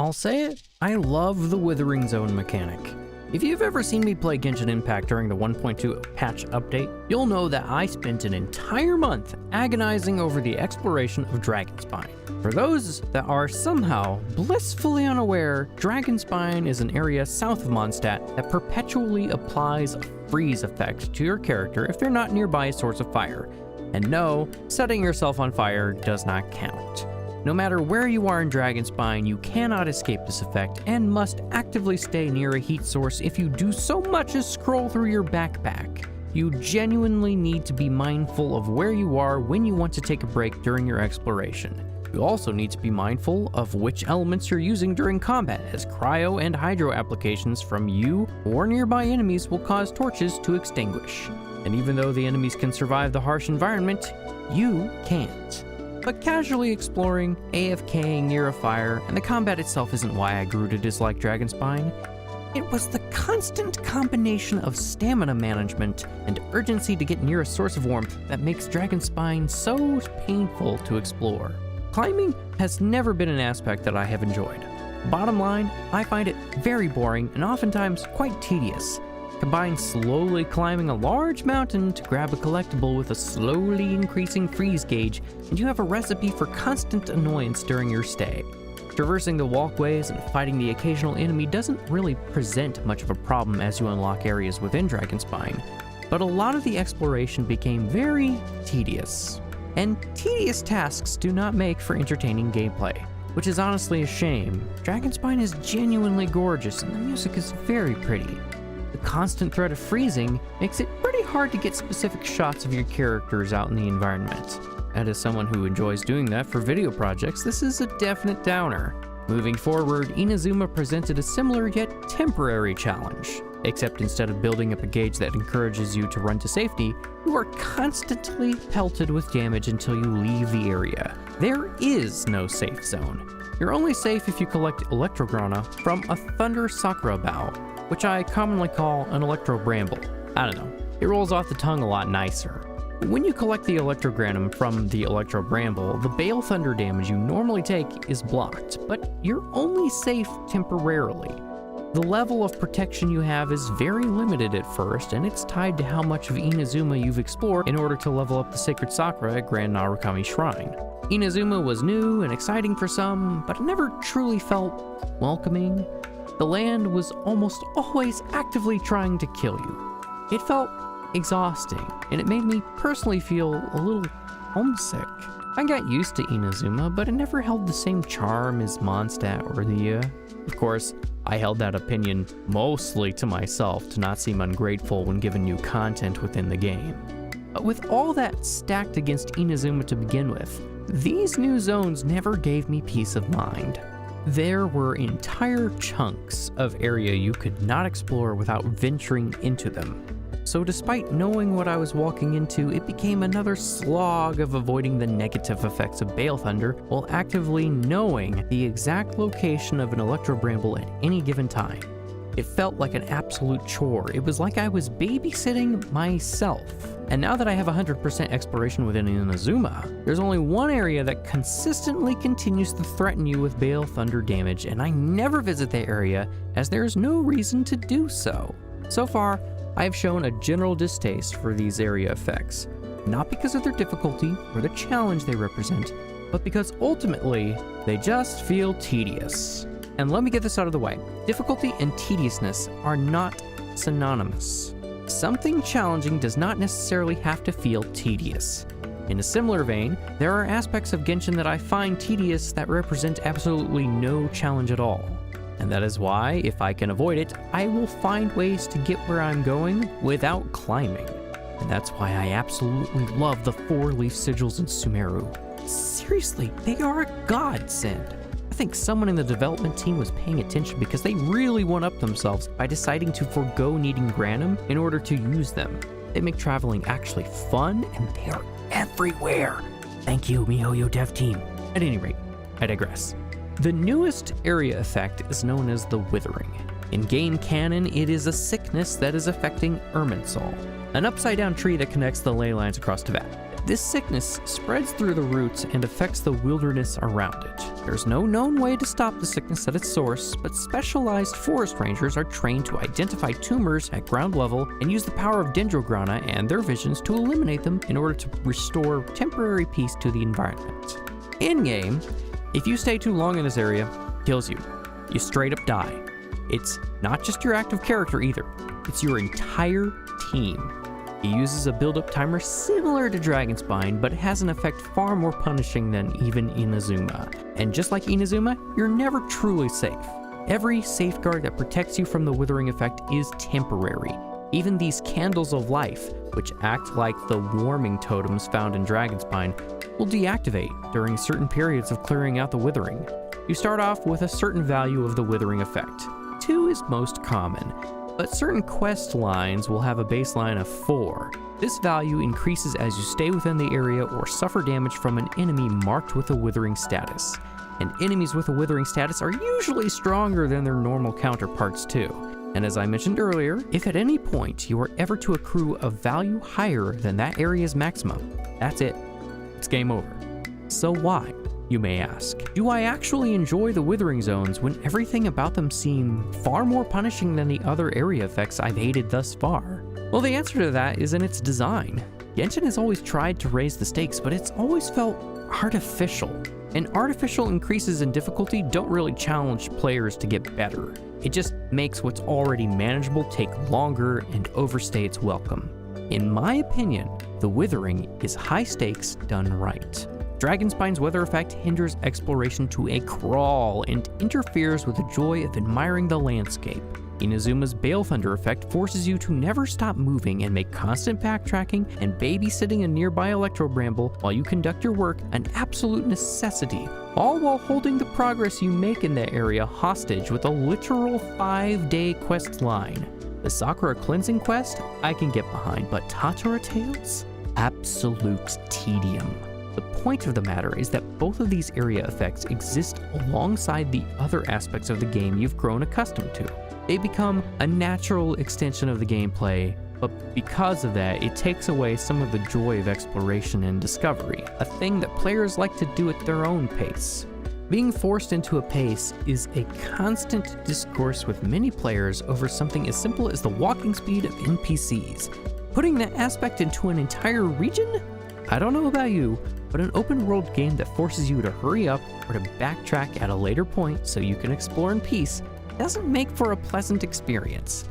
I'll say it, I love the Withering Zone mechanic. If you've ever seen me play Genshin Impact during the 1.2 patch update, you'll know that I spent an entire month agonizing over the exploration of Dragonspine. For those that are somehow blissfully unaware, Dragonspine is an area south of Mondstadt that perpetually applies a freeze effect to your character if they're not nearby a source of fire. And no, setting yourself on fire does not count. No matter where you are in Dragonspine, you cannot escape this effect and must actively stay near a heat source if you do so much as scroll through your backpack. You genuinely need to be mindful of where you are when you want to take a break during your exploration. You also need to be mindful of which elements you're using during combat, as cryo and hydro applications from you or nearby enemies will cause torches to extinguish. And even though the enemies can survive the harsh environment, you can't. But casually exploring, AFKing near a fire, and the combat itself isn't why I grew to dislike Dragonspine. It was the constant combination of stamina management and urgency to get near a source of warmth that makes Dragonspine so painful to explore. Climbing has never been an aspect that I have enjoyed. Bottom line, I find it very boring and oftentimes quite tedious. Combine slowly climbing a large mountain to grab a collectible with a slowly increasing freeze gauge, and you have a recipe for constant annoyance during your stay. Traversing the walkways and fighting the occasional enemy doesn't really present much of a problem as you unlock areas within Dragonspine, but a lot of the exploration became very tedious. And tedious tasks do not make for entertaining gameplay, which is honestly a shame. Dragonspine is genuinely gorgeous and the music is very pretty. The constant threat of freezing makes it pretty hard to get specific shots of your characters out in the environment. And as someone who enjoys doing that for video projects, this is a definite downer. Moving forward, Inazuma presented a similar yet temporary challenge, except instead of building up a gauge that encourages you to run to safety, you are constantly pelted with damage until you leave the area. There is no safe zone. You're only safe if you collect Electrograna from a Thunder Sakura Bow, which I commonly call an Electro Bramble. I don't know, it rolls off the tongue a lot nicer. When you collect the Electrogranum from the Electro Bramble, the Bale Thunder damage you normally take is blocked, but you're only safe temporarily. The level of protection you have is very limited at first, and it's tied to how much of Inazuma you've explored in order to level up the Sacred Sakura at Grand Narukami Shrine. Inazuma was new and exciting for some, but it never truly felt welcoming. The land was almost always actively trying to kill you. It felt exhausting, and it made me personally feel a little homesick. I got used to Inazuma, but it never held the same charm as Mondstadt or Liyue. Of course, I held that opinion mostly to myself to not seem ungrateful when given new content within the game. But with all that stacked against Inazuma to begin with, these new zones never gave me peace of mind. There were entire chunks of area you could not explore without venturing into them. So despite knowing what I was walking into, it became another slog of avoiding the negative effects of Bale Thunder while actively knowing the exact location of an Electro Bramble at any given time. It felt like an absolute chore. It was like I was babysitting myself. And now that I have 100% exploration within Inazuma, there's only one area that consistently continues to threaten you with Bale Thunder damage, and I never visit that area as there's no reason to do so. So far, I have shown a general distaste for these area effects, not because of their difficulty or the challenge they represent, but because ultimately, they just feel tedious. And let me get this out of the way. Difficulty and tediousness are not synonymous. Something challenging does not necessarily have to feel tedious. In a similar vein, there are aspects of Genshin that I find tedious that represent absolutely no challenge at all. And that is why, if I can avoid it, I will find ways to get where I'm going without climbing. And that's why I absolutely love the 4-leaf sigils in Sumeru. Seriously, they are a godsend. I think someone in the development team was paying attention because they really one-up themselves by deciding to forego needing Granum in order to use them. They make traveling actually fun, and they are everywhere. Thank you, MiHoYo dev team. At any rate, I digress. The newest area effect is known as the Withering. In game canon, it is a sickness that is affecting Irminsul, an upside-down tree that connects the ley lines across Tibet. This sickness spreads through the roots and affects the wilderness around it. There's no known way to stop the sickness at its source, but specialized forest rangers are trained to identify tumors at ground level and use the power of Dendrograna and their visions to eliminate them in order to restore temporary peace to the environment. In-game, if you stay too long in this area, it kills you. You straight up die. It's not just your active character either, it's your entire team. He uses a build-up timer similar to Dragonspine, but it has an effect far more punishing than even Inazuma. And just like Inazuma, you're never truly safe. Every safeguard that protects you from the Withering effect is temporary. Even these candles of life, which act like the warming totems found in Dragonspine, will deactivate during certain periods of clearing out the Withering. You start off with a certain value of the Withering effect. 2 is most common, but certain quest lines will have a baseline of 4. This value increases as you stay within the area or suffer damage from an enemy marked with a Withering status. And enemies with a Withering status are usually stronger than their normal counterparts too. And as I mentioned earlier, if at any point you are ever to accrue a value higher than that area's maximum, that's it. It's game over. So why, you may ask? Do I actually enjoy the Withering zones when everything about them seem far more punishing than the other area effects I've hated thus far? Well, the answer to that is in its design. Genshin has always tried to raise the stakes, but it's always felt artificial. And artificial increases in difficulty don't really challenge players to get better. It just makes what's already manageable take longer and overstay its welcome. In my opinion, the Withering is high stakes done right. Dragonspine's weather effect hinders exploration to a crawl and interferes with the joy of admiring the landscape. Inazuma's Bale Thunder effect forces you to never stop moving and make constant backtracking and babysitting a nearby Electrobramble while you conduct your work an absolute necessity, all while holding the progress you make in that area hostage with a literal 5-day quest line. The Sakura Cleansing quest I can get behind, but Tatara Tales? Absolute tedium. The point of the matter is that both of these area effects exist alongside the other aspects of the game you've grown accustomed to. They become a natural extension of the gameplay, but because of that, it takes away some of the joy of exploration and discovery, a thing that players like to do at their own pace. Being forced into a pace is a constant discourse with many players over something as simple as the walking speed of NPCs. Putting that aspect into an entire region? I don't know about you, but an open world game that forces you to hurry up or to backtrack at a later point so you can explore in peace doesn't make for a pleasant experience.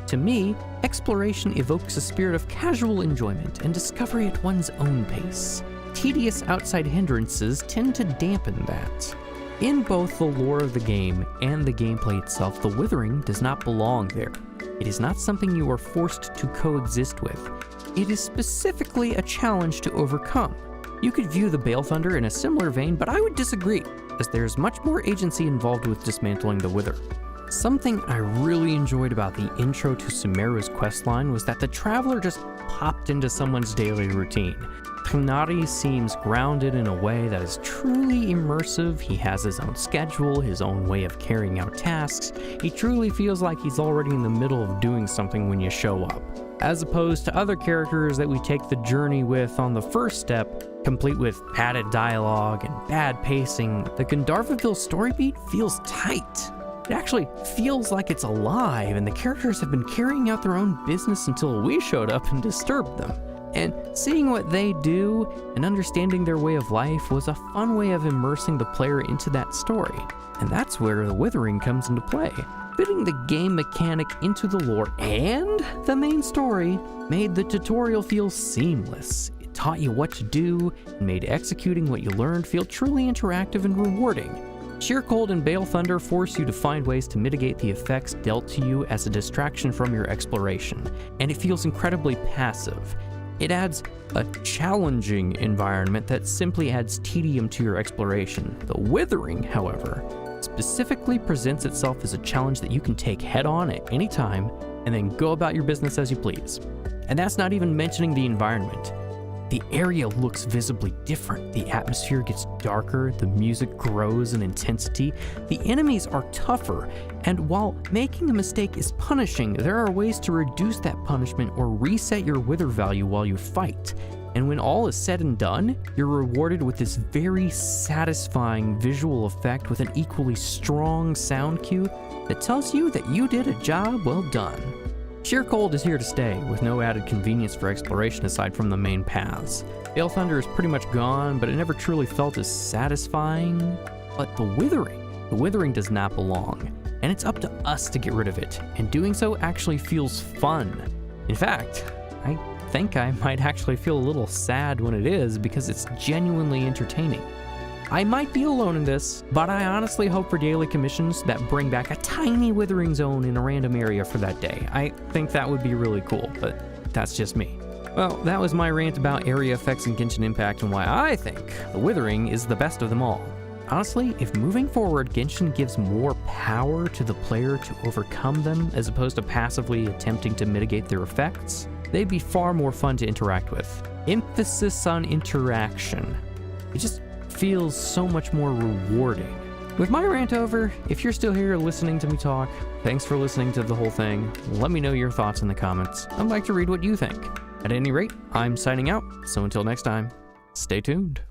To me, exploration evokes a spirit of casual enjoyment and discovery at one's own pace. Tedious outside hindrances tend to dampen that. In both the lore of the game and the gameplay itself, the Withering does not belong there. It is not something you are forced to coexist with. It is specifically a challenge to overcome. You could view the Bale Thunder in a similar vein, but I would disagree, as there's much more agency involved with dismantling the Wither. Something I really enjoyed about the intro to Sumeru's questline was that the traveler just popped into someone's daily routine. Tighnari seems grounded in a way that is truly immersive. He has his own schedule, his own way of carrying out tasks. He truly feels like he's already in the middle of doing something when you show up. As opposed to other characters that we take the journey with on the first step, complete with padded dialogue and bad pacing, the Gandharvaville story beat feels tight. It actually feels like it's alive, and the characters have been carrying out their own business until we showed up and disturbed them. And seeing what they do and understanding their way of life was a fun way of immersing the player into that story. And that's where the Withering comes into play. Fitting the game mechanic into the lore and the main story made the tutorial feel seamless. It taught you what to do and made executing what you learned feel truly interactive and rewarding. Sheer Cold and Bale Thunder force you to find ways to mitigate the effects dealt to you as a distraction from your exploration, and it feels incredibly passive. It adds a challenging environment that simply adds tedium to your exploration. The Withering, however, specifically presents itself as a challenge that you can take head on at any time and then go about your business as you please. And that's not even mentioning the environment. The area looks visibly different, the atmosphere gets darker, the music grows in intensity, the enemies are tougher, and while making a mistake is punishing, there are ways to reduce that punishment or reset your wither value while you fight. And when all is said and done, you're rewarded with this very satisfying visual effect with an equally strong sound cue that tells you that you did a job well done. Sheer cold is here to stay, with no added convenience for exploration aside from the main paths. Bale Thunder is pretty much gone, but it never truly felt as satisfying. But the Withering does not belong, and it's up to us to get rid of it, and doing so actually feels fun. In fact, I think I might actually feel a little sad when it is, because it's genuinely entertaining. I might be alone in this, but I honestly hope for daily commissions that bring back a tiny Withering zone in a random area for that day. I think that would be really cool, but that's just me. Well, that was my rant about area effects in Genshin Impact and why I think the Withering is the best of them all. Honestly, if moving forward, Genshin gives more power to the player to overcome them as opposed to passively attempting to mitigate their effects, they'd be far more fun to interact with. Emphasis on interaction. It just feels so much more rewarding. With my rant over, if you're still here listening to me talk, thanks for listening to the whole thing. Let me know your thoughts in the comments. I'd like to read what you think. At any rate, I'm signing out, so until next time, stay tuned.